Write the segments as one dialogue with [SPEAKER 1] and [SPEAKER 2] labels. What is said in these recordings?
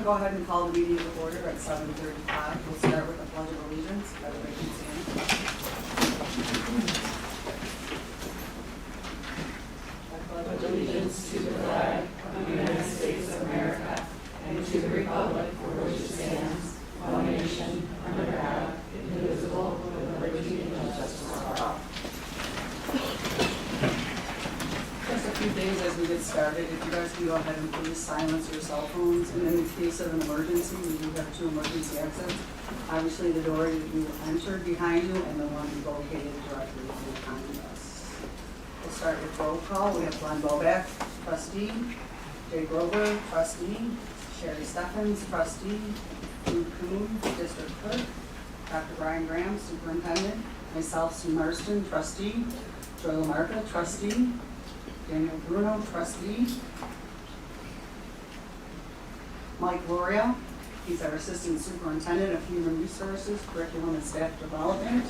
[SPEAKER 1] to go ahead and call the meeting to order at 7:35. We'll start with the Pledge of Allegiance. Everybody can stand. I pledge allegiance to the flag of the United States of America and to the republic for which it stands, one nation, under God, indivisible, with liberty and justice for all. Just a few things as we get started. If you guys can go ahead and please silence your cell phones. And in the case of an emergency, we do have 2 emergency exits. Obviously, the door that you entered behind you and the one located directly behind us. We'll start with roll call. We have Glenn Boback, trustee. Jay Grover, trustee. Sherry Steffens, trustee. Drew Kuhn, district clerk. Dr. Brian Graham, superintendent. Myself, Sue Marston, trustee. Joy Lamarca, trustee. Daniel Bruno, trustee. Mike Loria, he's our assistant superintendent of human resources, curriculum and staff development.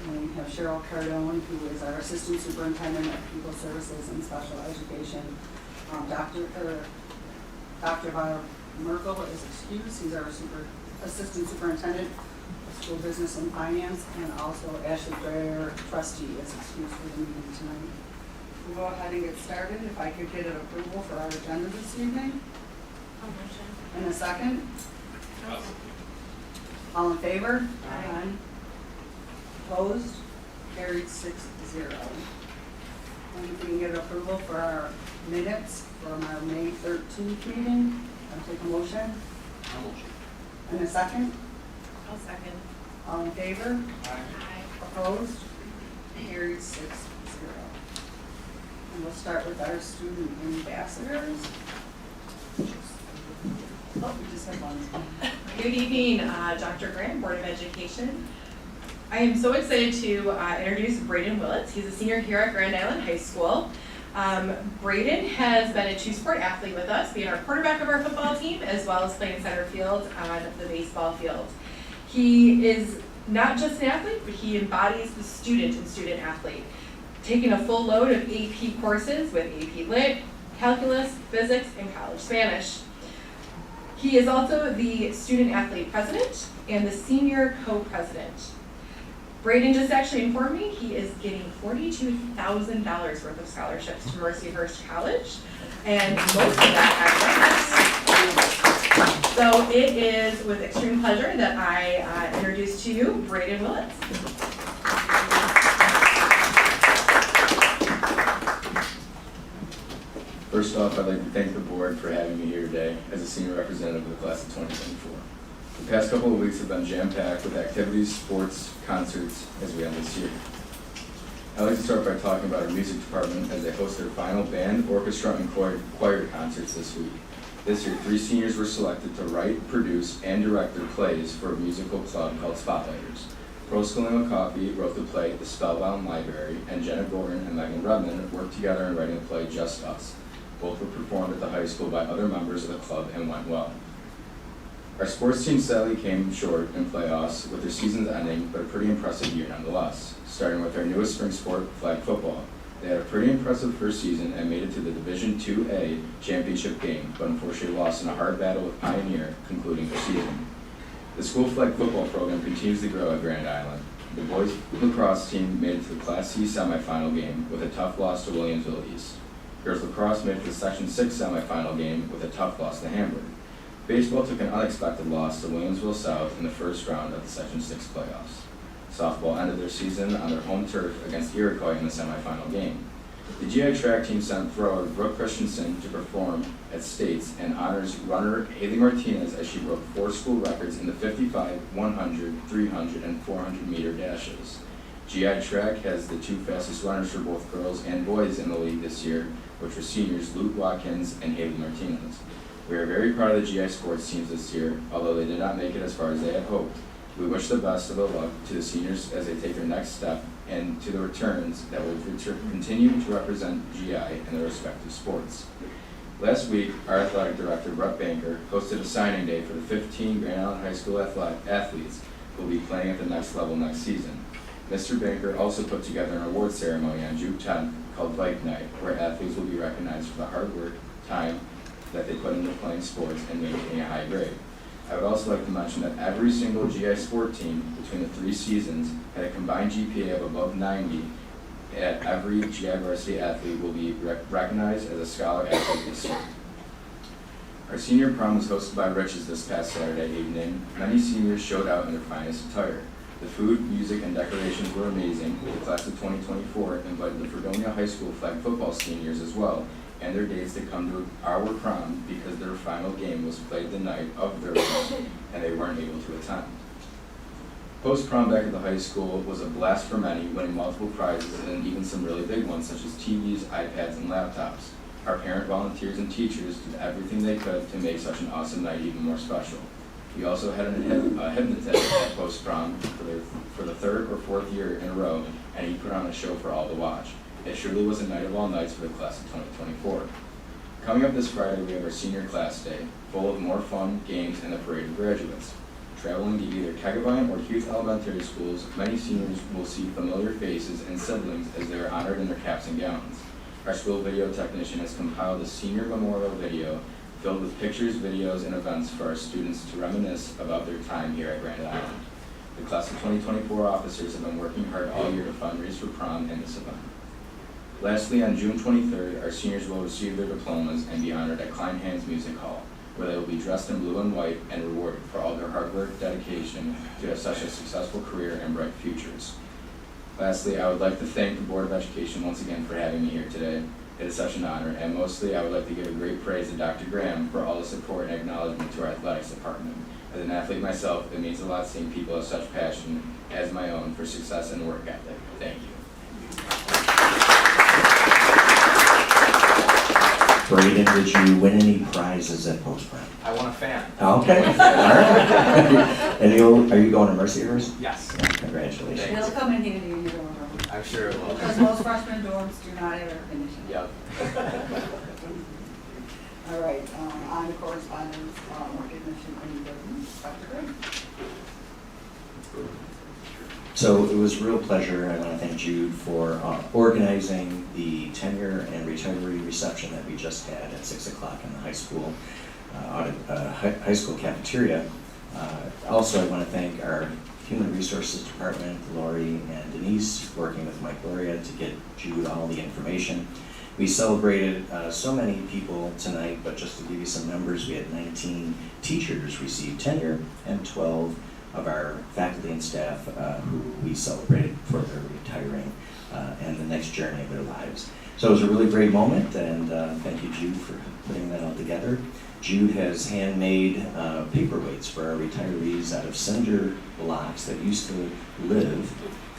[SPEAKER 1] And we have Cheryl Cardone, who is our assistant superintendent of people services and special education. Dr. Merkel is excused. He's our assistant superintendent of school business and finance. And also Ashley Dreyer, trustee, is excused for the meeting tonight. We'll go ahead and get started. If I could get an approval for our agenda this evening. In a second. All in favor? Aye. Opposed? Carried 6-0. And if we can get approval for our minutes from our May 13th meeting. I'll take a motion.
[SPEAKER 2] I'll motion.
[SPEAKER 1] In a second.
[SPEAKER 3] I'll second.
[SPEAKER 1] All in favor?
[SPEAKER 3] Aye.
[SPEAKER 1] Opposed? Carried 6-0. And we'll start with our student ambassadors. Oh, we just have one.
[SPEAKER 3] Good evening, Dr. Graham, Board of Education. I am so excited to introduce Braden Willits. He's a senior here at Grand Island High School. Braden has been a 2-sport athlete with us, being our quarterback of our football team, as well as playing center field on the baseball field. He is not just an athlete, but he embodies the student and student athlete, taking a full load of AP courses with AP Lit, Calculus, Physics, and College Spanish. He is also the student athlete president and the senior co-president. Braden just actually informed me he is getting $42,000 worth of scholarships to Mercyhurst College, and most of that athletics. So it is with extreme pleasure that I introduce to you Braden Willits.
[SPEAKER 4] First off, I'd like to thank the board for having me here today as a senior representative of the class of 2024. The past couple of weeks have been jam-packed with activities, sports, concerts as we end this year. I'd like to start by talking about our music department as they host their final band, orchestra, and choir concerts this week. This year, 3 seniors were selected to write, produce, and direct their plays for a musical club called Spotlighters. Proskalima Coffey wrote the play The Spellbound Library, and Jenna Gordon and Megan Redmond worked together in writing the play Just Us. Both were performed at the high school by other members of the club and went well. Our sports team sadly came short in playoffs with their seasons ending, but a pretty impressive year nonetheless. Starting with our newest spring sport, flag football. They had a pretty impressive first season and made it to the Division IIA championship game, but unfortunately lost in a hard battle with Pioneer, concluding their season. The school flag football program continues to grow at Grand Island. The boys lacrosse team made it to the Class C semifinal game with a tough loss to Williamsville East. Girls lacrosse made it to the Section 6 semifinal game with a tough loss to Hamburg. Baseball took an unexpected loss to Williamsville South in the first round of the Section 6 playoffs. Softball ended their season on their home turf against Iroquois in the semifinal game. The GI track team sent thrower Brooke Christensen to perform at States and honors runner Haley Martinez as she broke 4 school records in the 55, 100, 300, and 400 meter dashes. GI track has the 2 fastest runners for both girls and boys in the league this year, which were seniors Luke Watkins and Haley Martinez. We are very proud of the GI sports teams this year, although they did not make it as far as they had hoped. We wish the best of the luck to the seniors as they take their next step and to the returns that will continue to represent GI in their respective sports. Last week, our athletic director, Brett Banker, hosted a signing day for the 15 Grand Island High School athletes who will be playing at the next level next season. Mr. Banker also put together an award ceremony on June 10th called Bike Night, where athletes will be recognized for the hard work, time, that they put into playing sports and maintaining a high grade. I would also like to mention that every single GI sport team between the 3 seasons had a combined GPA of above 90. At every GI varsity athlete will be recognized as a scholar athlete this year. Our senior prom was hosted by Riches this past Saturday evening. Many seniors showed out in their finest attire. The food, music, and decorations were amazing. The class of 2024 invited the Fredonia High School flag football seniors as well, and their dates to come to our prom because their final game was played the night of their prom, and they weren't able to attend. Post-prom back at the high school was a blast for many, winning multiple prizes and even some really big ones such as TVs, iPads, and laptops. Our parent volunteers and teachers did everything they could to make such an awesome night even more special. We also had a hypnotist at post-prom for the 3rd or 4th year in a row, and he put on a show for all to watch. It surely was a night of all nights for the class of 2024. Coming up this Friday, we have our senior class day, full of more fun, games, and a parade of graduates. Traveling to either Kegavine or Hughes Elementary Schools, many seniors will see familiar faces and siblings as they are honored in their caps and gowns. Our school video technician has compiled a senior memorial video filled with pictures, videos, and events for our students to reminisce about their time here at Grand Island. The class of 2024 officers have been working hard all year to fundraise for prom and this event. Lastly, on June 23rd, our seniors will receive their diplomas and be honored at Kleinhans Music Hall, where they will be dressed in blue and white and rewarded for all their hard work, dedication to have such a successful career and bright futures. Lastly, I would like to thank the Board of Education once again for having me here today. It is such an honor, and mostly I would like to give a great praise to Dr. Graham for all the support and acknowledgement to our athletics department. As an athlete myself, it means a lot seeing people of such passion as my own for success and work ethic. Thank you.
[SPEAKER 2] Braden, did you win any prizes at post-prom?
[SPEAKER 5] I want a fan.
[SPEAKER 2] Okay, all right. And are you going to Mercyhurst?
[SPEAKER 5] Yes.
[SPEAKER 2] Congratulations.
[SPEAKER 1] It'll come in handy in your dorm room.
[SPEAKER 5] I'm sure it will.
[SPEAKER 1] Because most freshman dorms do not have air conditioning.
[SPEAKER 5] Yep.
[SPEAKER 1] All right, on to correspondence, recognition and buildings. Dr. Gray.
[SPEAKER 2] So it was a real pleasure. I want to thank Jude for organizing the tenure and retiree reception that we just had at 6 o'clock in the high school high school cafeteria. Also, I want to thank our Human Resources Department, Lori and Denise, working with Mike Loria to get Jude all the information. We celebrated so many people tonight, but just to give you some numbers, we had 19 teachers receive tenure and 12 of our faculty and staff who we celebrated for their retiring and the next journey of their lives. So it was a really great moment, and thank you, Jude, for putting that all together. Jude has handmade paperweights for our retirees out of cinder blocks that used to live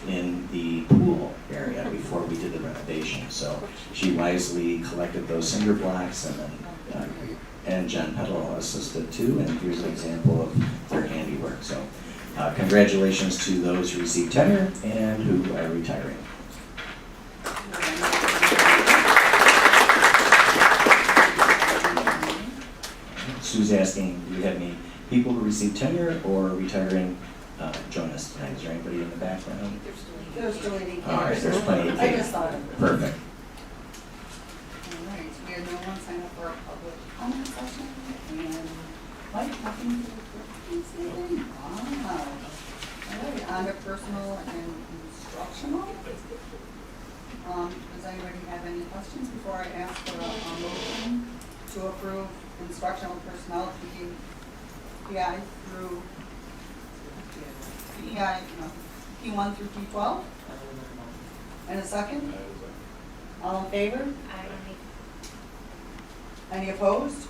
[SPEAKER 2] in the pool area before we did the renovation. So she wisely collected those cinder blocks, and John Petal assisted too, and here's an example of their handiwork. So congratulations to those who received tenure and who are retiring. Sue's asking, do you have any people who received tenure or retiring join us tonight? Is there anybody in the background?
[SPEAKER 1] There's still 80.
[SPEAKER 2] All right, there's plenty of
[SPEAKER 1] I just thought of it.
[SPEAKER 2] Perfect.
[SPEAKER 1] All right, we had no one sign up for a public comment session, and Mike, nothing to say anything? Wow. All right, on to personal and instructional. Does anybody have any questions before I ask for a motion to approve instructional personnel PI through P1 through P12? And a second? All in favor?
[SPEAKER 6] Aye.
[SPEAKER 1] Any opposed?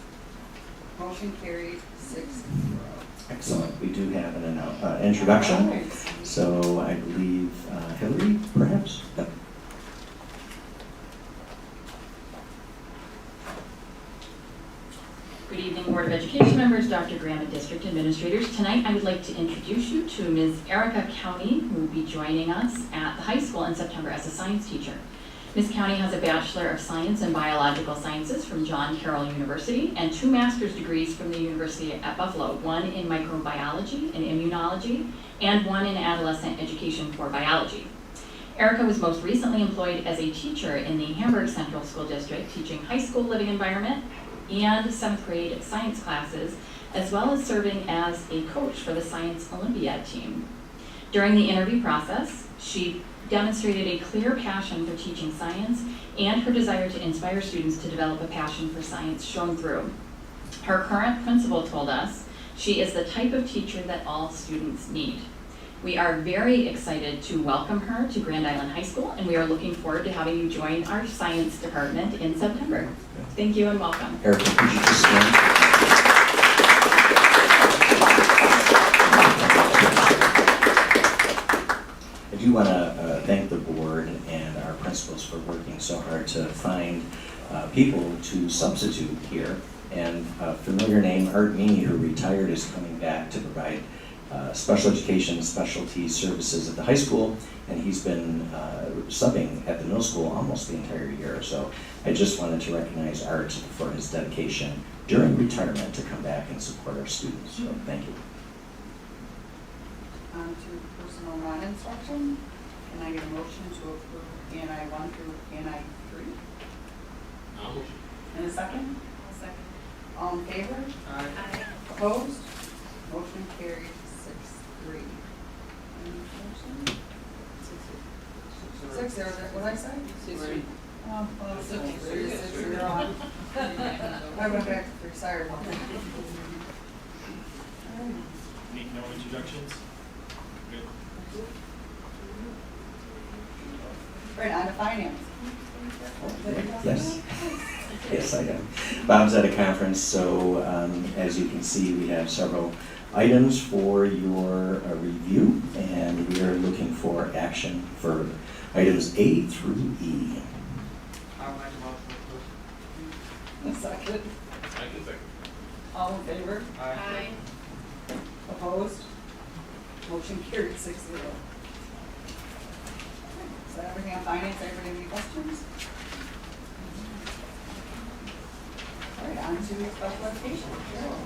[SPEAKER 1] Motion carried 6-0.
[SPEAKER 2] Excellent. We do have an introduction.
[SPEAKER 1] All right.
[SPEAKER 2] So I believe Hillary, perhaps? Yep.
[SPEAKER 6] Good evening, Board of Education members, Dr. Graham, and district administrators. Tonight, I would like to introduce you to Ms. Erica County, who will be joining us at the high school in September as a science teacher. Ms. County has a Bachelor of Science in Biological Sciences from John Carroll University and 2 master's degrees from the University at Buffalo, 1 in microbiology and immunology, and 1 in adolescent education for biology. Erica was most recently employed as a teacher in the Hamburg Central School District, teaching high school living environment, and 7th grade science classes, as well as serving as a coach for the Science Olympiad team. During the interview process, she demonstrated a clear passion for teaching science, and her desire to inspire students to develop a passion for science shone through. Her current principal told us she is the type of teacher that all students need. We are very excited to welcome her to Grand Island High School, and we are looking forward to having you join our science department in September. Thank you and welcome.
[SPEAKER 2] Erica, could you just stand? I do want to thank the board and our principals for working so hard to find people to substitute here. And a familiar name, Art Meany, who retired, is coming back to provide special education specialty services at the high school, and he's been subbing at the middle school almost the entire year. So I just wanted to recognize Art for his dedication during retirement to come back and support our students. So thank you.
[SPEAKER 1] On to personal non-instruction. Can I get a motion to approve ANI 1 through ANI 3?
[SPEAKER 5] I'll motion.
[SPEAKER 1] And a second?
[SPEAKER 3] I'll second.
[SPEAKER 1] All in favor?
[SPEAKER 3] Aye.
[SPEAKER 1] Opposed? Motion carried 6-3. Any motion? 6-0, what did I say?
[SPEAKER 3] 6-3.
[SPEAKER 1] Oh, well, 6-3, 6-0. I went back to 3, sorry about that. All right.
[SPEAKER 5] Need no introductions? Good.
[SPEAKER 1] Right, on to finance.
[SPEAKER 2] Yes. Yes, I am. Bob's at a conference, so as you can see, we have several items for your review, and we are looking for action for items A through E.
[SPEAKER 5] I'll make a motion.
[SPEAKER 1] A second.
[SPEAKER 5] I can second.
[SPEAKER 1] All in favor?
[SPEAKER 3] Aye.
[SPEAKER 1] Opposed? Motion carried 6-0. Is that everything on finance? Everybody have any questions? All right, on to special education. Carol.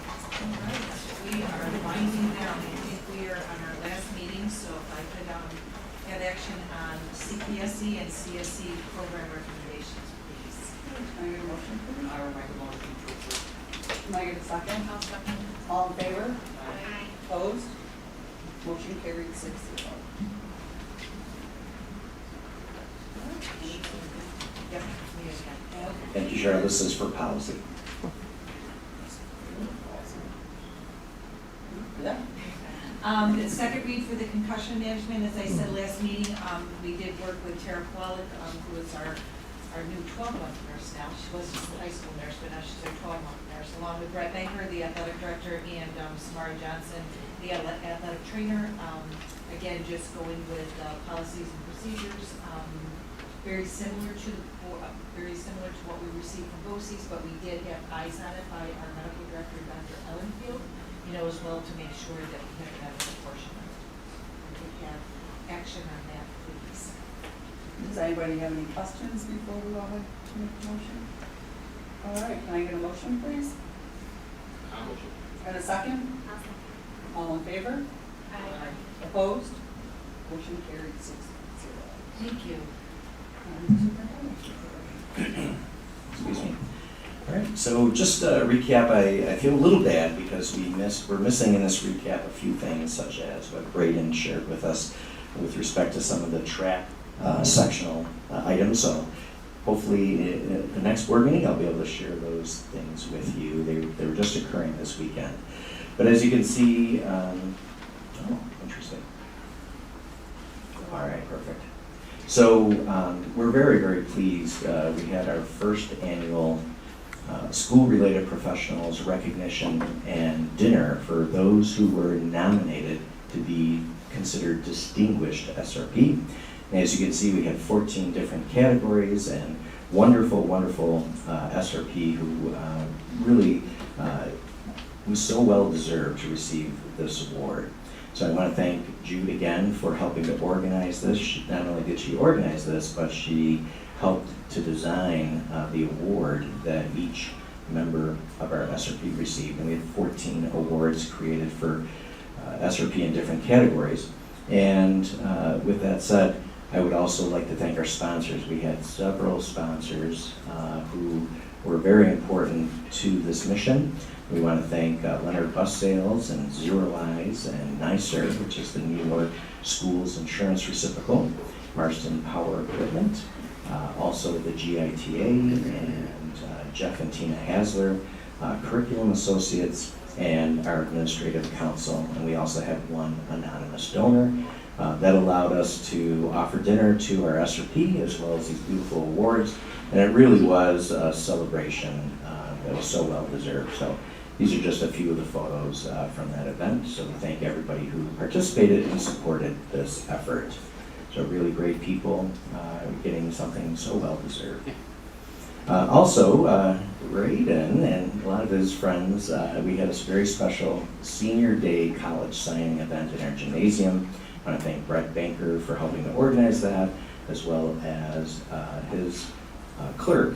[SPEAKER 7] We are winding down. I think we are on our last meeting, so if I could have action on CPSE and CSE program recommendations, please.
[SPEAKER 1] Can I get a motion, please?
[SPEAKER 5] I will make a motion to approve.
[SPEAKER 1] Can I get a second?
[SPEAKER 3] I'll second.
[SPEAKER 1] All in favor?
[SPEAKER 3] Aye.
[SPEAKER 1] Opposed? Motion carried 6-0.
[SPEAKER 7] Yep, me again.
[SPEAKER 2] Thank you, Cheryl. This is for policy.
[SPEAKER 1] Yeah.
[SPEAKER 7] The second read for the concussion management, as I said last meeting, we did work with Tara Pollock, who is our new 12-month nurse now. She was just a high school nurse, but now she's our 12-month nurse, along with Brett Banker, the athletic director, and Samara Johnson, the athletic trainer. Again, just going with policies and procedures, very similar to what we received from BOCES, but we did have eyes on it by our medical director, Dr. Ellenfield, as well to make sure that we have that portion of it. We could have action on that, please.
[SPEAKER 1] Does anybody have any questions before we go ahead to make a motion? All right, can I get a motion, please?
[SPEAKER 5] I'll motion.
[SPEAKER 1] And a second? All in favor?
[SPEAKER 3] Aye.
[SPEAKER 1] Opposed? Motion carried 6-0.
[SPEAKER 7] Thank you.
[SPEAKER 2] Excuse me. All right, so just a recap, I feel a little bad because we're missing in this recap a few things, such as what Braden shared with us with respect to some of the track sectional items. So hopefully in the next board meeting, I'll be able to share those things with you. They were just occurring this weekend. But as you can see, oh, interesting. All right, perfect. So we're very, very pleased. We had our first annual school-related professionals recognition and dinner for those who were nominated to be considered distinguished SRP. And as you can see, we had 14 different categories and wonderful, wonderful SRP who really was so well deserved to receive this award. So I want to thank Jude again for helping to organize this. Not only did she organize this, but she helped to design the award that each member of our SRP received. And we had 14 awards created for SRP in different categories. And with that said, I would also like to thank our sponsors. We had several sponsors who were very important to this mission. We want to thank Leonard Bus Sales and Zero Lies and NYSER, which is the New York Schools Insurance Reciprocal, Marston Power Equipment, also the GITA, and Jeff and Tina Hasler, Curriculum Associates, and our Administrative Council. And we also had one anonymous donor. That allowed us to offer dinner to our SRP as well as these beautiful awards. And it really was a celebration that was so well deserved. So these are just a few of the photos from that event. So we thank everybody who participated and supported this effort. So really great people getting something so well deserved. Also, Braden and a lot of his friends, we had a very special Senior Day college signing event in our gymnasium. I want to thank Brett Banker for helping to organize that, as well as his clerk,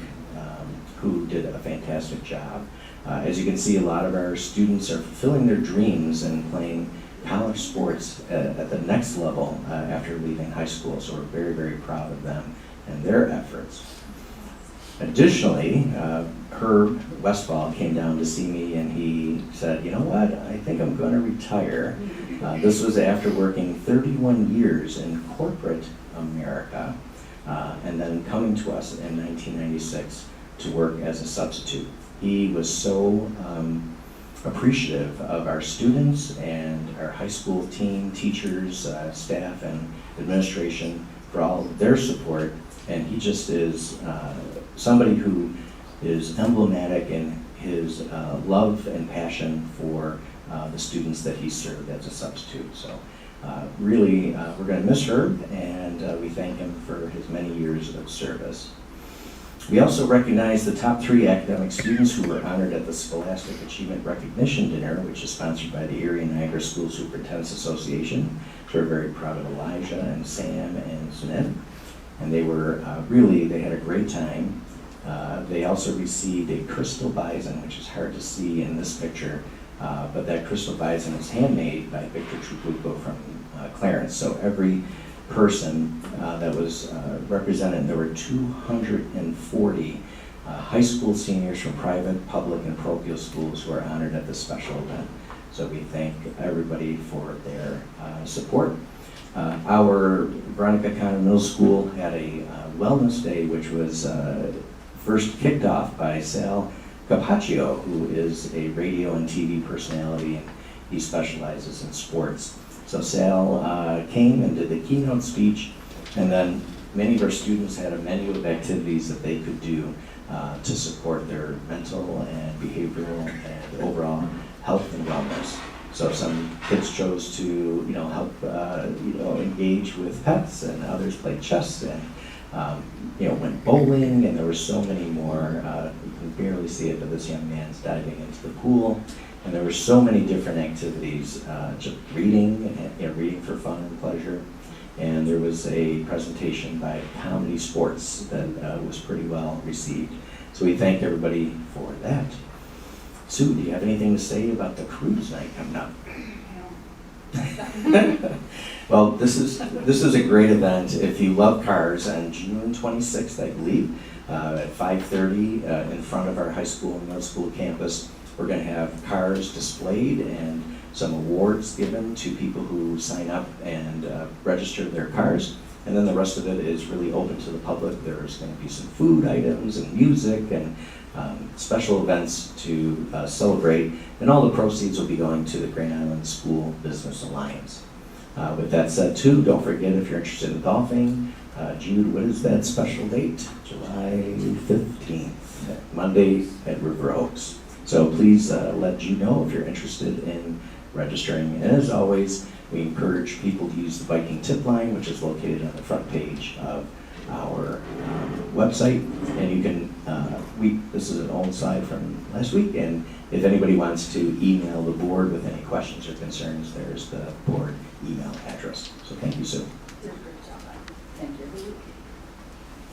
[SPEAKER 2] who did a fantastic job. As you can see, a lot of our students are fulfilling their dreams and playing college sports at the next level after leaving high school, so we're very, very proud of them and their efforts. Additionally, Herb Westfall came down to see me and he said, you know what, I think I'm going to retire. This was after working 31 years in corporate America and then coming to us in 1996 to work as a substitute. He was so appreciative of our students and our high school team, teachers, staff, and administration for all of their support. And he just is somebody who is emblematic in his love and passion for the students that he served as a substitute. So really, we're going to miss Herb, and we thank him for his many years of service. We also recognize the top 3 academic students who were honored at the Scholastic Achievement Recognition Dinner, which is sponsored by the Erie and Niagara School Superintendents Association. So we're very proud of Elijah and Sam and Suned. And they were they had a great time. They also received a crystal bison, which is hard to see in this picture, but that crystal bison is handmade by Victor Trupuco from Clarence. So every person that was represented, there were 240 high school seniors from private, public, and parochial schools who are honored at this special event. So we thank everybody for their support. Our Veronica County Middle School had a wellness day, which was first kicked off by Sal Capaccio, who is a radio and TV personality, and he specializes in sports. So Sal came and did the keynote speech, and then many of our students had a menu of activities that they could do to support their mental and behavioral and overall health and wellness. So some kids chose to, help, engage with pets, and others played chess, and went bowling, and there were so many more. You can barely see it, but this young man's diving into the pool, and there were so many different activities, just reading, reading for fun and pleasure. And there was a presentation by Comedy Sports that was pretty well received. So we thank everybody for that. Sue, do you have anything to say about the cruise night coming up? Well, this is a great event. If you love cars, on June 26th, I believe, at 5:30 in front of our high school and middle school campus, we're going to have cars displayed and some awards given to people who sign up and register their cars. And then the rest of it is really open to the public. There's going to be some food items and music and special events to celebrate, and all the proceeds will be going to the Grand Island School Business Alliance. With that said, too, don't forget, if you're interested in golfing, Jude, what is that special date? July 15th, Monday at River Oaks. So please let Jude know if you're interested in registering. And as always, we encourage people to use the Viking tip line, which is located on the front page of our website. And you can, this is an old slide from last week, and if anybody wants to email the board with any questions or concerns, there's the board email address. So thank you, Sue.
[SPEAKER 1] Did a great job. Thank you.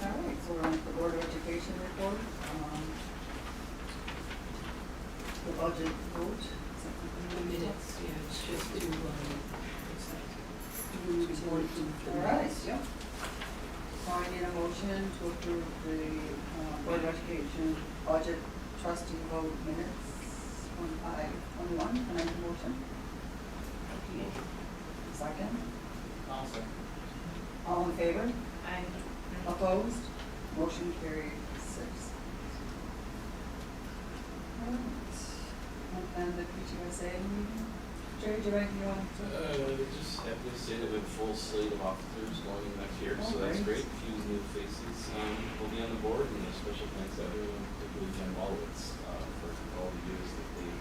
[SPEAKER 1] All right, so we're on to the Board of Education report. The budget vote.
[SPEAKER 7] Minutes, yeah, it's just to,
[SPEAKER 1] All right, yep. So I need a motion to approve the Board of Education budget trustee vote minutes, 25-21, can I have a motion? Second?
[SPEAKER 5] I'll second.
[SPEAKER 1] All in favor?
[SPEAKER 3] Aye.
[SPEAKER 1] Opposed? Motion carried 6. Alright, and then the PTSA meeting. Jerry, do you have anything you want to?
[SPEAKER 5] Just happy to say that we have a full slate of officers going in next year,
[SPEAKER 1] Oh,
[SPEAKER 5] so that's
[SPEAKER 1] great.
[SPEAKER 5] great. A few new faces will be on the board, and a special thanks to everyone, particularly Jen Wallowitz, for all the years that they've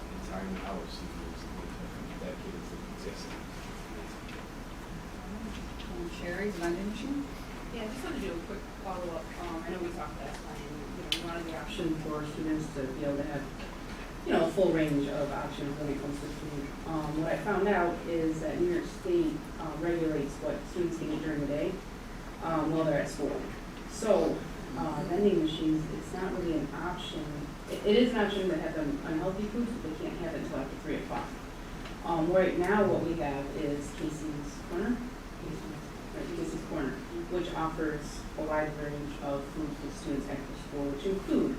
[SPEAKER 5] in time and hours and years that they've dedicated to the CSD.
[SPEAKER 1] Sherry, vending machine?
[SPEAKER 8] Yeah, I just want to do a quick follow-up. I know we talked last time, we wanted the option for students to be able to have, a full range of options when it comes to food. What I found out is that New York State regulates what students can eat during the day while they're at school. So, vending machines, it's not really an option. It is an option to have them unhealthy foods, but they can't have it until after 3 o'clock. Right now, what we have is Casey's Corner, which offers a wide range of foods for students after school, which include,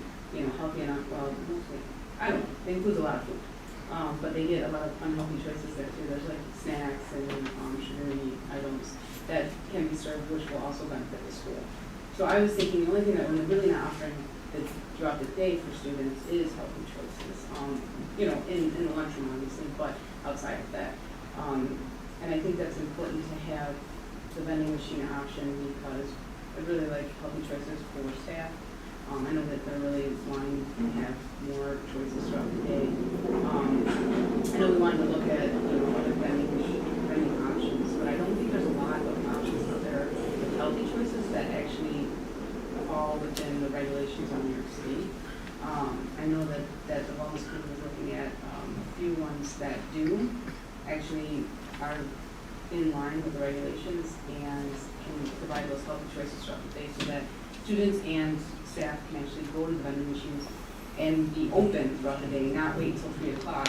[SPEAKER 8] healthy and mostly, they include a lot of food. But they get a lot of unhealthy choices there too. There's like snacks and sugary items that can be served, which will also benefit the school. So I was thinking the only thing that we're really not offering throughout the day for students is healthy choices, in the lunchroom obviously, but outside of that. And I think that's important to have the vending machine option because I really like healthy choices for staff. I know that they're really wanting to have more choices throughout the day. I know we wanted to look at other vending options, but I don't think there's a lot of options out there with healthy choices that actually fall within the regulations of New York City. I know that the wellness group is looking at a few ones that do actually are in line with the regulations and can provide those healthy choices throughout the day so that students and staff can actually go to the vending machines and be open throughout the day, not wait until 3 o'clock,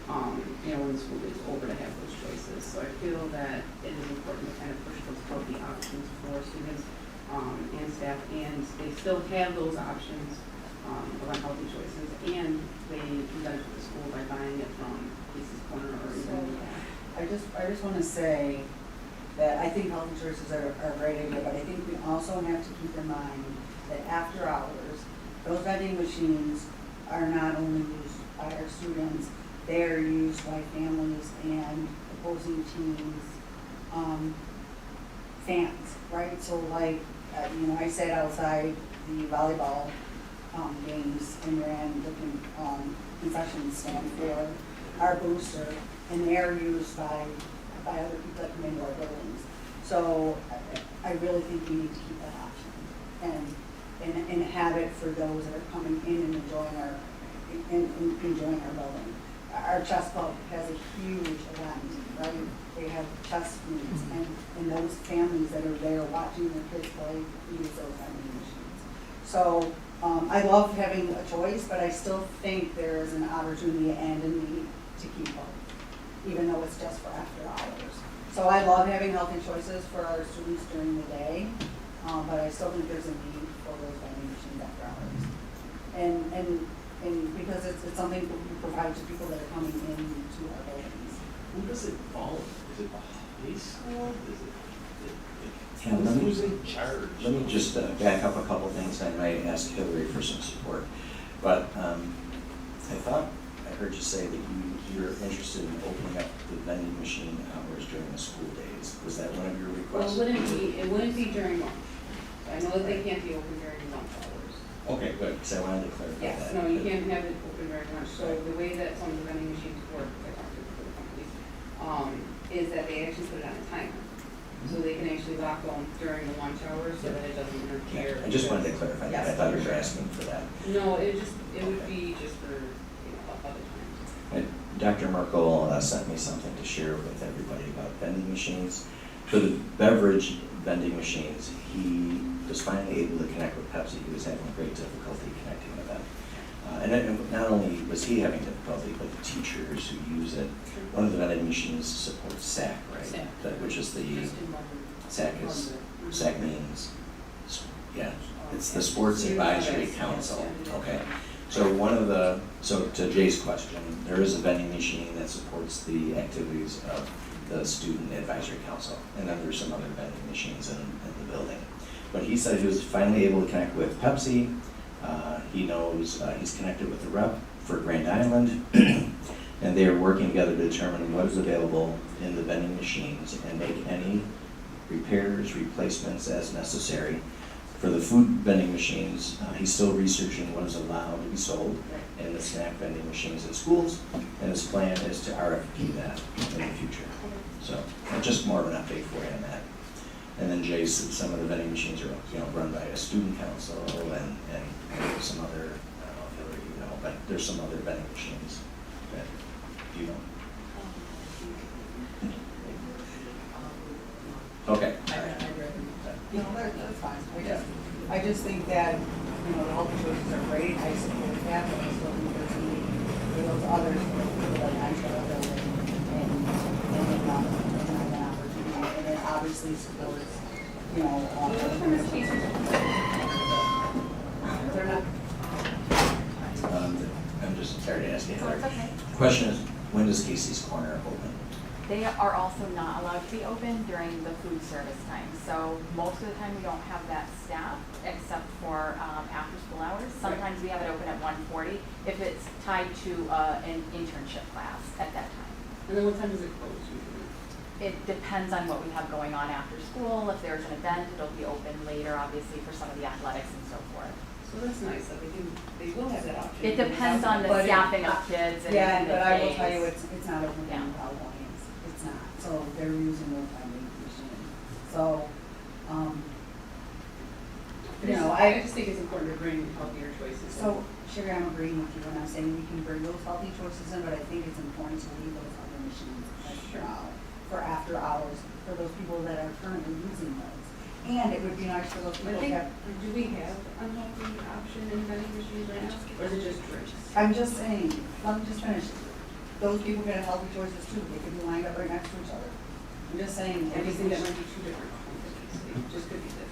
[SPEAKER 8] when the school is over to have those choices. So I feel that it is important to kind of push those healthy options for students and staff, and they still have those options around healthy choices, and they can benefit the school by buying it from Casey's Corner or even
[SPEAKER 1] I just want to say that I think healthy choices are a great idea, but I think we also have to keep in mind that after hours, those vending machines are not only used by our students, they are used by families and opposing teams, fans, right? So like, I sat outside the volleyball games and ran the concession stand for our booster, and they are used by other people that come into our buildings. So I really think we need to keep that option and have it for those that are coming in and enjoying our building. Our chess club has a huge event, right? They have chess meets, and those families that are there watching their kids play use those vending machines. So I love having a choice, but I still think there is an opportunity and a need to keep both, even though it's just for after hours. So I love having healthy choices for our students during the day, but I still think there's a need for those vending machines after hours. And because it's something that we provide to people that are coming into our buildings.
[SPEAKER 5] Who does it fall? Is it the high school? Is it?
[SPEAKER 2] Yeah,
[SPEAKER 5] Who's in charge?
[SPEAKER 2] Let me just back up a couple things. I might ask Hillary for some support. But I thought I heard you say that you're interested in opening up the vending machine hours during the school days. Was that one of your requests?
[SPEAKER 8] Well, it wouldn't be during lunch. I know that they can't be open during lunch hours.
[SPEAKER 2] Okay, good, because I wanted to clarify that.
[SPEAKER 8] Yes, no, you can't have it open during lunch. So the way that some of the vending machines work, I talked to the companies, is that they actually put it on a timer. So they can actually lock them during the lunch hours so that it doesn't interfere.
[SPEAKER 2] I just wanted to clarify that.
[SPEAKER 8] Yes,
[SPEAKER 2] I thought you
[SPEAKER 8] for
[SPEAKER 2] were
[SPEAKER 8] sure.
[SPEAKER 2] asking for that.
[SPEAKER 8] No, it would be just for, other times.
[SPEAKER 2] Dr. Merkel sent me something to share with everybody about vending machines. For the beverage vending machines, he was finally able to connect with Pepsi. He was having great difficulty connecting with them. And not only was he having difficulty, but the teachers who use it. One of the vending machines supports SAC, right?
[SPEAKER 8] SAC.
[SPEAKER 2] Which is the
[SPEAKER 8] Just in one.
[SPEAKER 2] SAC means, yeah, It's the Sports Advisory Council, okay? So to Jay's question, there is a vending machine that supports the activities of the Student Advisory Council, and then there's some other vending machines in the building. But he said he was finally able to connect with Pepsi. He knows, he's connected with the rep for Grand Island, and they are working together to determine what is available in the vending machines and make any repairs, replacements as necessary. For the food vending machines, he's still researching what is allowed to be sold in the snack vending machines in schools, and his plan is to RFP that in the future. So just more of an update for you on that. And then Jay said some of the vending machines are, run by a student council and some other, I don't know if you'll already know, but there's some other vending machines that you know. Okay.
[SPEAKER 1] No, that's fine. I just think that, the healthy choices are great. I support that, but I still think there's a need for those others that enter the building and not an opportunity. And it obviously supports, all they're not.
[SPEAKER 2] I'm just sorry to ask you.
[SPEAKER 6] Oh, it's okay.
[SPEAKER 2] The question is, when does Casey's Corner open?
[SPEAKER 6] They are also not allowed to be open during the food service time. So most of the time we don't have that staff except for after school hours. Sometimes we have it open at 1:40 if it's tied to an internship class at that time.
[SPEAKER 8] And then what time does it close usually?
[SPEAKER 6] It depends on what we have going on after school. If there's an event, it'll be open later, obviously, for some of the athletics and so forth.
[SPEAKER 8] So that's nice, that they will have that option.
[SPEAKER 6] It depends on the
[SPEAKER 1] But
[SPEAKER 6] staffing of kids and
[SPEAKER 1] Yeah,
[SPEAKER 6] the
[SPEAKER 1] but I will
[SPEAKER 6] days.
[SPEAKER 1] tell you, it's not open
[SPEAKER 6] Yeah.
[SPEAKER 1] in California. It's not. So they're using their vending machine. So,
[SPEAKER 8] I just think it's important to bring healthier choices.
[SPEAKER 1] So, Sherry, I'm agreeing with you when I'm saying we can bring those healthy choices in, but I think it's important to leave those other machines for after hours, for those people that are currently using those. And it would be nice for those people to have.
[SPEAKER 8] Do we have unhealthy option in vending machines right now? Or is it just drinks?
[SPEAKER 1] I'm just saying, let me just finish. Those people get healthy choices too. They could be lined up right next to each other. I'm just saying.
[SPEAKER 8] I just think that might be two different companies. It just could be difficult.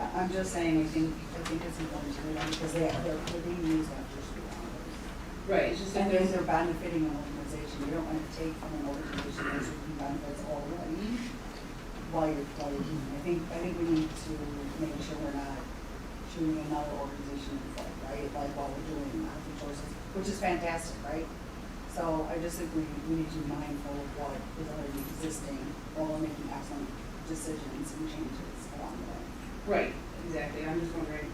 [SPEAKER 1] I'm just saying, I think it's important to them because they're being used after school hours.
[SPEAKER 8] Right, it's just
[SPEAKER 1] And
[SPEAKER 8] that
[SPEAKER 1] they're benefiting an organization. You don't want to take from an organization that's receiving benefits already while you're doing it. I think we need to make sure we're not shooting another organization in the foot, right? Like while we're doing healthy choices, which is fantastic, right? So I just think we need to be mindful of what is already existing while we're making excellent decisions and changes along the way.
[SPEAKER 8] Right, exactly. I'm just wondering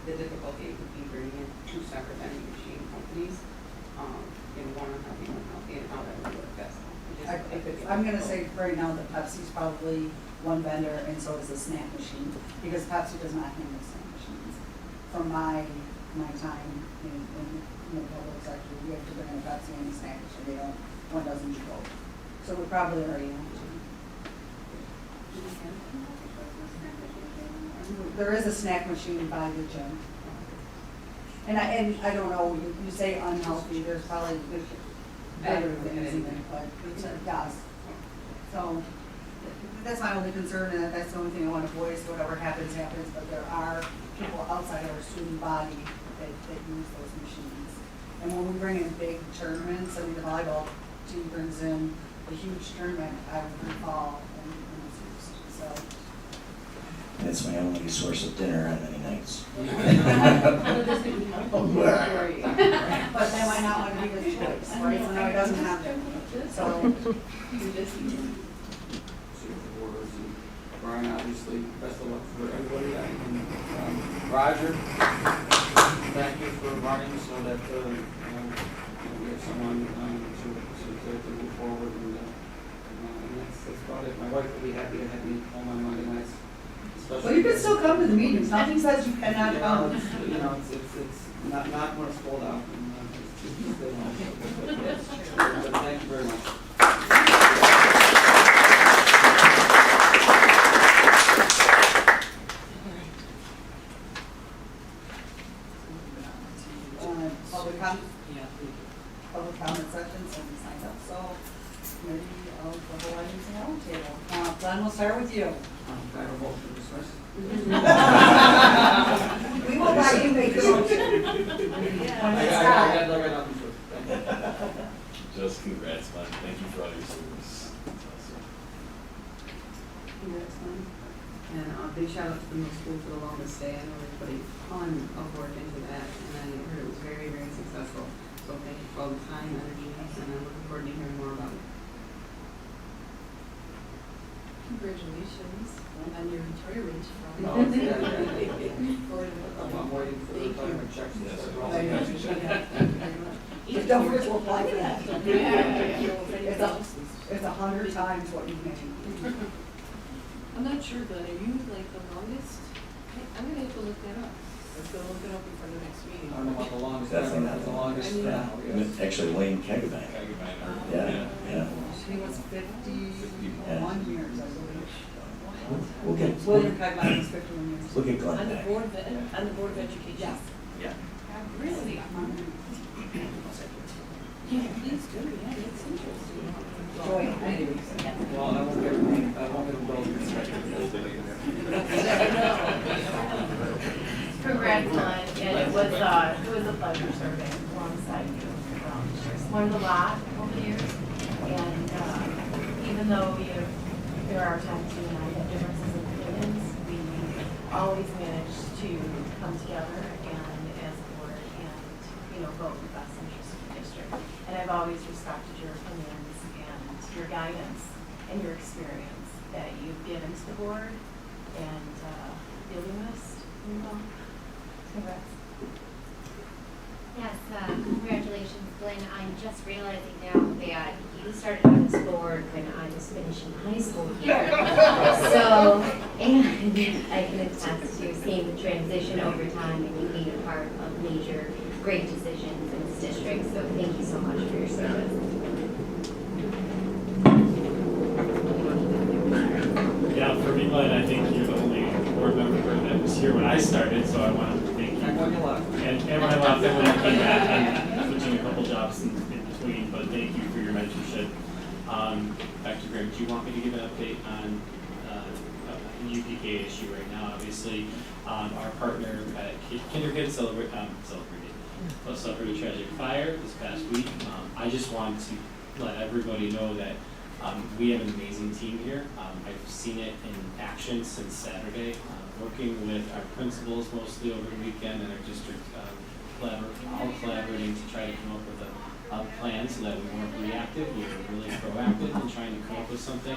[SPEAKER 8] the difficulty it would be bringing in two separate vending machine companies, one unhealthy, and how that would work best.
[SPEAKER 1] I'm gonna say right now that Pepsi's probably one vendor and so is the snack machine, because Pepsi does not handle snack machines. From my time in the public sector, we have to bring in a Pepsi and a snack machine, one doesn't do both. So we probably already have to. There is a snack machine by the gym. And I don't know, you say unhealthy, there's probably better things in it, but it does. So that's my only concern, and that's the only thing I want to voice. Whatever happens, happens, but there are people outside of our student body that use those machines. And when we bring in big tournaments, I mean, the volleyball team brings in a huge tournament every fall, and it's used, so.
[SPEAKER 2] And it's my only source of dinner on many nights.
[SPEAKER 1] But they might not want to be his choice, right? So now he doesn't have to. So.
[SPEAKER 9] Brian, obviously, best of luck for everybody. And Roger, thank you for running so that we have someone to move forward. And that's about it. My wife will be happy to have me home on Monday nights.
[SPEAKER 1] Well, you can still come to the meetings. Nothing says you cannot come.
[SPEAKER 9] It's not when it's cold out. But thank you very much.
[SPEAKER 1] Public comment session, somebody signed up, so maybe I'll go ahead and say round table. Glenn, we'll start with you.
[SPEAKER 9] I have a motion to dismiss.
[SPEAKER 7] We will let you make the motion.
[SPEAKER 9] I got nothing to say.
[SPEAKER 5] Just congrats, man. Thank you for all your service. That's awesome.
[SPEAKER 8] Congrats, man. And big shout out to the middle school for the wellness day. I know they put a ton of work into that, and I heard it was very, very successful. So thank you for all the time, energy, and I'm looking forward to hearing more about it.
[SPEAKER 10] Congratulations on your retirement from.
[SPEAKER 9] Oh, yeah. I'm waiting for the retirement checks to start rolling.
[SPEAKER 7] Don't forget to apply for that.
[SPEAKER 10] Yeah.
[SPEAKER 1] It's 100 times what you made.
[SPEAKER 10] I'm not sure, but are you like the longest? I'm gonna have to look that up. Let's go look it up before the next meeting.
[SPEAKER 9] I don't know about the longest,
[SPEAKER 2] Definitely not
[SPEAKER 9] the longest
[SPEAKER 2] Yeah,
[SPEAKER 9] now, yes.
[SPEAKER 2] actually Wayne Kegabang. Yeah, yeah.
[SPEAKER 1] She was 51 years, I believe.
[SPEAKER 2] We'll get,
[SPEAKER 1] William Kegline was 51 years.
[SPEAKER 2] we'll get
[SPEAKER 10] On
[SPEAKER 2] Glenn
[SPEAKER 10] the
[SPEAKER 2] back.
[SPEAKER 10] board of, on the board of education?
[SPEAKER 1] Yes.
[SPEAKER 2] Yeah.
[SPEAKER 10] Really? Yeah, please do, yeah, that's interesting.
[SPEAKER 1] Joy, anyways.
[SPEAKER 9] Well, I won't get them both.
[SPEAKER 11] Congrats, Glenn, and it was a pleasure serving alongside you. Learned a lot over the years, and even though there are times you and I have differences in opinions, we always manage to come together and as a board and, vote in the best interest of the district. And I've always respected your opinions and your guidance and your experience that you've given to the board, and you'll be missed. You will. Congrats.
[SPEAKER 12] Yes, congratulations, Glenn. I'm just realizing now that you started on this board when I was finishing high school here. So, and I can attest to seeing the transition over time and you being a part of major great decisions in this district. So thank you so much for your service.
[SPEAKER 13] Yeah, for me, Glenn, I think you're the only board member that was here when I started, so I want to thank you.
[SPEAKER 9] And when you left.
[SPEAKER 13] And when I left, and when I came back, and switching a couple jobs in between, but thank you for your mentorship. Dr. Graham, do you want me to give an update on a UPK issue right now? Obviously, our partner at Kinderkid celebrated a tragic fire this past week. I just want to let everybody know that we have an amazing team here. I've seen it in action since Saturday, working with our principals mostly over the weekend and our district all collaborating to try to come up with a plan so that we weren't reactive, we were really proactive in trying to come up with something.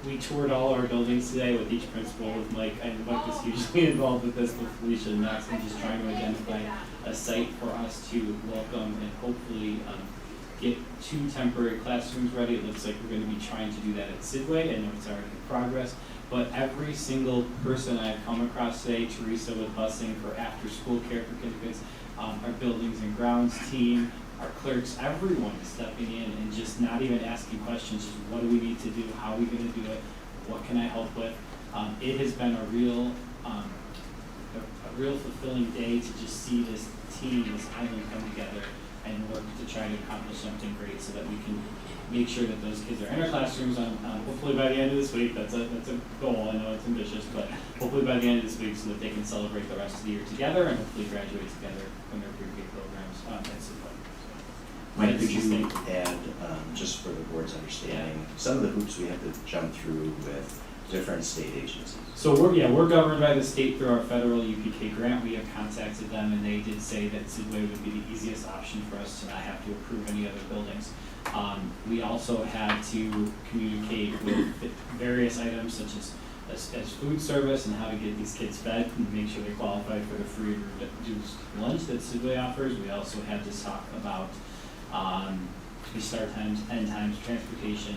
[SPEAKER 13] We toured all our buildings today with each principal, with Mike, and Mike is hugely involved with this, with Felicia and Max, and just trying to identify a site for us to welcome and hopefully get 2 temporary classrooms ready. It looks like we're going to be trying to do that at Sidway. I know it's already in progress, but every single person I've come across today, Teresa with busing for after-school care for kindergartens, our buildings and grounds team, our clerks, everyone is stepping in and just not even asking questions, just what do we need to do, how are we going to do it, what can I help with. It has been a real fulfilling day to just see this team, this island come together and work to try to accomplish something great so that we can make sure that those kids are in our classrooms on hopefully by the end of this week. That's a goal. I know it's ambitious, but hopefully by the end of this week so that they can celebrate the rest of the year together and hopefully graduate together from their pre-K programs at Sidway.
[SPEAKER 2] Mike, could you add, just for the board's understanding, some of the hoops we have to jump through with different state agencies?
[SPEAKER 13] So we're governed by the state through our federal UPK grant. We have contacted them and they did say that Sidway would be the easiest option for us to not have to approve any other buildings. We also had to communicate with various items such as food service and how to get these kids fed and make sure they qualify for the free reduced lunch that Sidway offers. We also had to talk about start times, end times, transportation,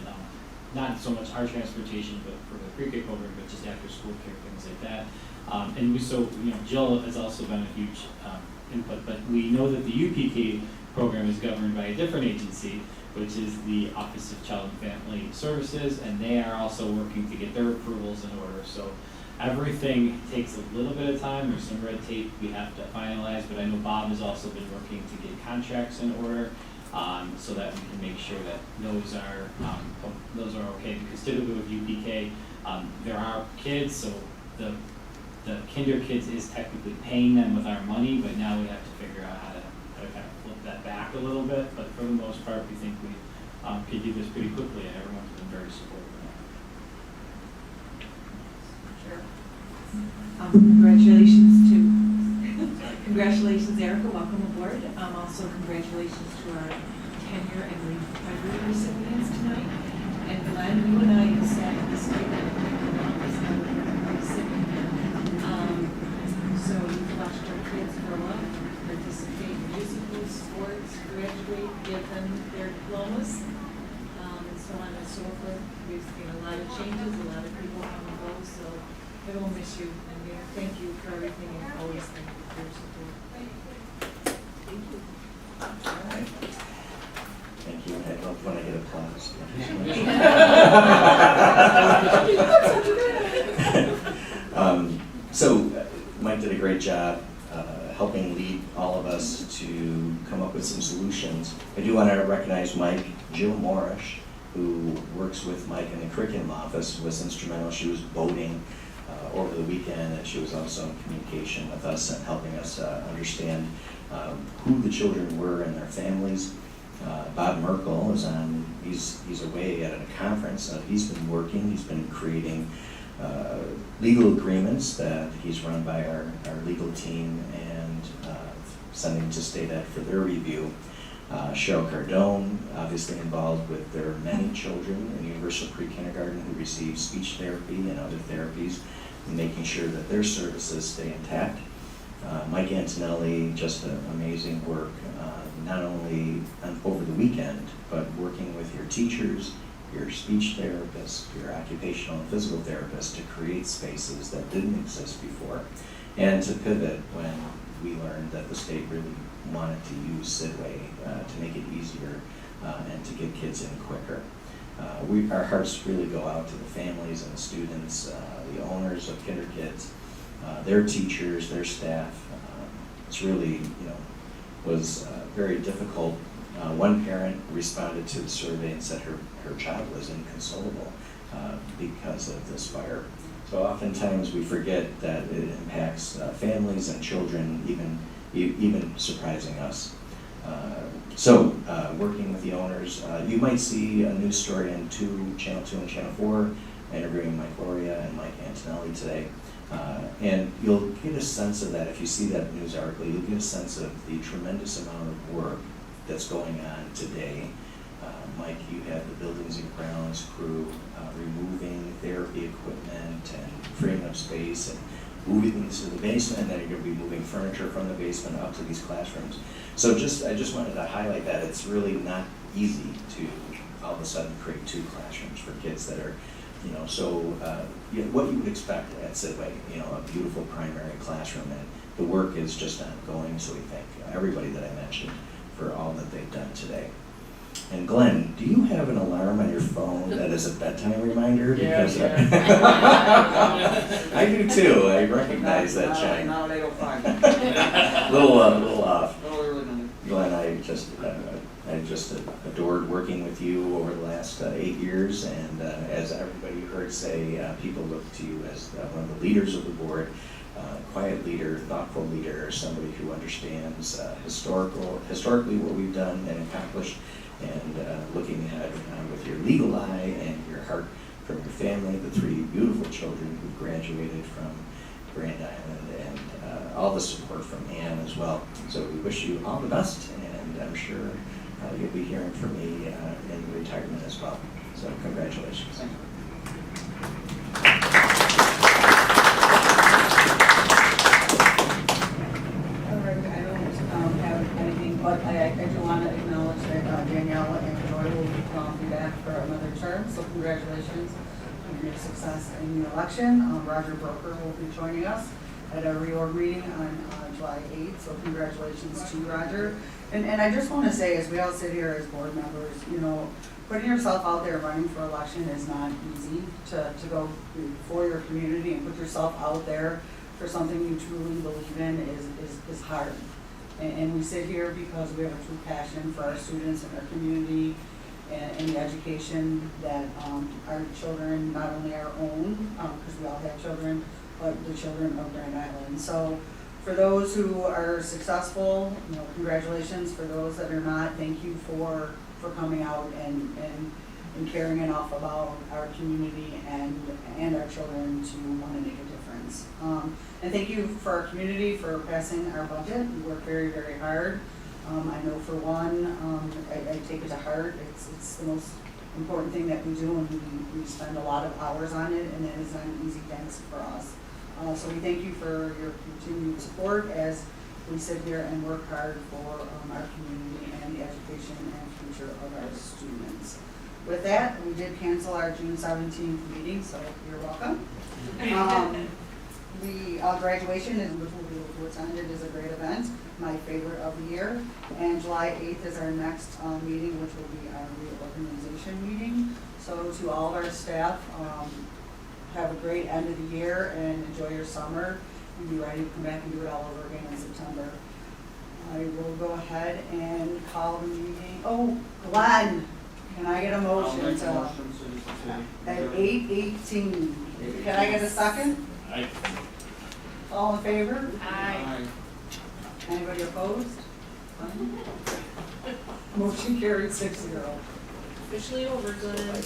[SPEAKER 13] not so much our transportation, but for the pre-K program, but just after school care, things like that. Jill has also been a huge input, but we know that the UPK program is governed by a different agency, which is the Office of Child and Family Services, and they are also working to get their approvals in order. So everything takes a little bit of time. There's some red tape we have to finalize, but I know Bob has also been working to get contracts in order so that we can make sure that those are okay. Because typically with UPK, there are kids, so the the kinder kids is technically paying them with our money, but now we have to figure out how to kind of flip that back a little bit. But for the most part, we think we could do this pretty quickly, and everyone's been very supportive of that.
[SPEAKER 1] Sure.
[SPEAKER 7] Congratulations, Erica, welcome aboard. Also congratulations to our tenure and recovery recipients tonight. And Glenn, you and I have sat in this table so you've watched our kids grow up, participate in musicals, sports, graduate, give them their diplomas, and so on and so forth. We've seen a lot of changes, a lot of people come and go, so I will miss you. And thank you for everything, and always thank you for your support. Thank you.
[SPEAKER 2] All right. Thank you. I love when I get applause. So Mike did a great job helping lead all of us to come up with some solutions. I do want to recognize Mike. Jill Morrish, who works with Mike in the curriculum office, was instrumental. She was voting over the weekend, and she was also in communication with us and helping us understand who the children were and their families. Bob Merkel is on, he's away at a conference. He's been working, he's been creating legal agreements that he's run by our legal team and sending to State Ed for their review. Cheryl Cardone, obviously involved with their many children in Universal Pre-Kindergarten who receive speech therapy and other therapies, and making sure that their services stay intact. Mike Antonelli, just amazing work, not only over the weekend, but working with your teachers, your speech therapists, your occupational and physical therapists to create spaces that didn't exist before, and to pivot when we learned that the state really wanted to use Sidway to make it easier and to get kids in quicker. Our hearts really go out to the families and the students, the owners of kinder kids, their teachers, their staff. It's really, was very difficult. One parent responded to the survey and said her child was inconsolable because of this fire. So oftentimes we forget that it impacts families and children, even surprising us. So working with the owners, you might see a news story in Channel 2 and Channel 4, interviewing Mike Loria and Mike Antonelli today. And you'll get a sense of that. If you see that news article, you'll get a sense of the tremendous amount of work that's going on today. Mike, you have the buildings and grounds crew removing therapy equipment and freeing up space and moving things to the basement, and then you're going to be moving furniture from the basement up to these classrooms. So I just wanted to highlight that it's really not easy to all of a sudden create 2 classrooms for kids that are, what you would expect at Sidway, a beautiful primary classroom, and the work is just ongoing. So we thank everybody that I mentioned for all that they've done today. And Glenn, do you have an alarm on your phone that is a bedtime reminder? Because I do too. I recognize that chime.
[SPEAKER 9] Not 8:05.
[SPEAKER 2] little off.
[SPEAKER 9] No early than
[SPEAKER 2] Glenn, I just adored working with you over the last 8 years, and as everybody heard say, people look to you as one of the leaders of the board. Quiet leader, thoughtful leader, somebody who understands historically what we've done and accomplished, and looking ahead with your legal eye and your heart from your family, the 3 beautiful children who graduated from Grand Island, and all the support from Ann as well. So we wish you all the best, and I'm sure you'll be hearing from me in retirement as well. So congratulations.
[SPEAKER 9] Thank you.
[SPEAKER 1] But I do want to acknowledge that Danielle and Joy will be back for another term, so congratulations on your success in the election. Roger Broker will be joining us at a reorg meeting on July 8th, so congratulations to you, Roger. And I just want to say, as we all sit here as board members, putting yourself out there running for election is not easy. To go for your community and put yourself out there for something you truly believe in is hard. And we sit here because we have a true passion for our students and our community and the education that our children, not only our own, because we all have children, the children of Grand Island. So for those who are successful, congratulations. For those that are not, thank you for coming out and caring enough about our community and our children to want to make a difference. And thank you for our community for passing our budget. We work very, very hard. I know for one, I take it to heart. It's the most important thing that we do, and we spend a lot of hours on it, and it is not an easy task for us. So we thank you for your continued support as we sit here and work hard for our community and the education and future of our students. With that, we did cancel our June 17th meeting, so you're welcome. The graduation, which will be able to attend, it is a great event, my favorite of the year. And July 8th is our next meeting, which will be our reorganization meeting. So to all of our staff, have a great end of the year and enjoy your summer. And be ready to come back and do it all over again in September. I will go ahead and call the meeting. Oh, Glenn, can I get a motion
[SPEAKER 9] I'll make a
[SPEAKER 1] to,
[SPEAKER 9] motion to-
[SPEAKER 1] at 8:18? Can I get a second? All in favor?
[SPEAKER 10] Aye.
[SPEAKER 1] Anybody opposed? Motion carried 6-0.
[SPEAKER 10] Officially over, Glenn.